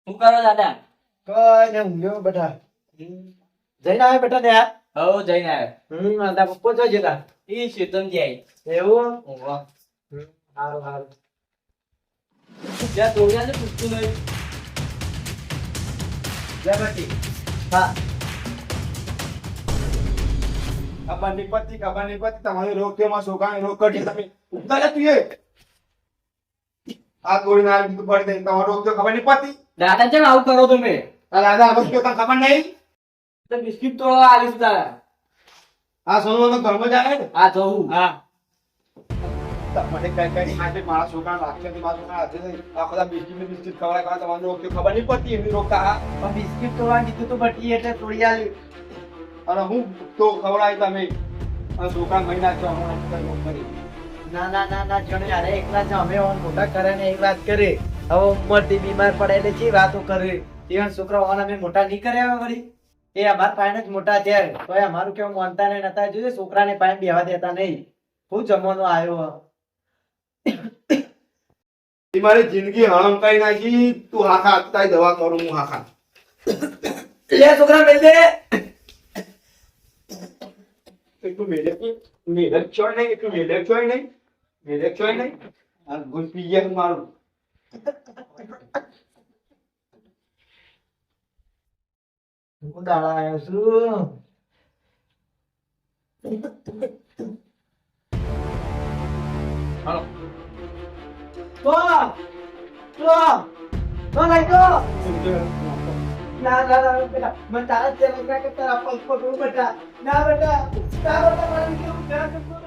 શું કરો દાદા? કઈ ને ઊંઘ્યો બેટા. જઈને આવે બેટા ને યાર. હવ જઈને આવ્યો. આંધા પપ્પો જો જતા. ઈ શેતનજી આઈ. એવું ઓવા. સારું સારું. ત્યાં તોડ્યા ને પૂછતું નહીં. જય બાકી. હા ખબર નહીં પડતી તમારી રોગમાં છોકરાને રોગ કરી તમે ઉગતા તું એ આ તોડીને આ બીજું પડી દે તમારો રોગ તો ખબર નહીં પડતી. દાદા કેમ આવું કરો તમે? આ દાદા આ વસ્તુ તને ખબર નહીં. તો બિસ્કિટ તોડવા આવીશ તારા. આ સોનો ઘરમાં જાય ને આ જવું. હા મને કઈ કઈ આજે મારા છોકરા રાખશે તો મારા છોકરા આજે આખો દા બિસ્કિટ ખવડાય તમારો રોગ તો ખબર નહીં પડતી એની રોગ આ પણ બિસ્કિટ તો કીધું તો બટી એટલે તોડી આલી. અને હું તો ખવડાય તમે આ છોકરા મહિના છો હમણાં રોગ કરી ના ના ના ના જણે અરે એકલા જ અમે ઓન મોટા કરે ને એક વાત કરે. હવે ઉંમરથી બીમાર પડે એટલે જે વાતો કરે એ છોકરા ઓન અમે મોટા નહીં કર્યા હવે વળી. એ અમાર પાસે જ મોટા થયા તો અમારું કેવું માનતા નહીં નતા જોયું છોકરાને પાસે બેહવા દેતા નહીં. હું જમવાનો આવ્યો. મારી જિંદગી હળમ કરી નાખી તું હાખા તારી દવા કરું હું હાખા લે છોકરા મેલ દે. એટલું મેલેક ચોય નહીં આ ગુલ પી ગયા મારું હું દાડા આવ્યો છું. હાલો. લઈ ગયો. ના ના ના બેટા મને તારા જ તેલ લગા કે તારા પગ પકડું બેટા. ના બેટા તારા મારી કેવું ધ્યાન રાખજો.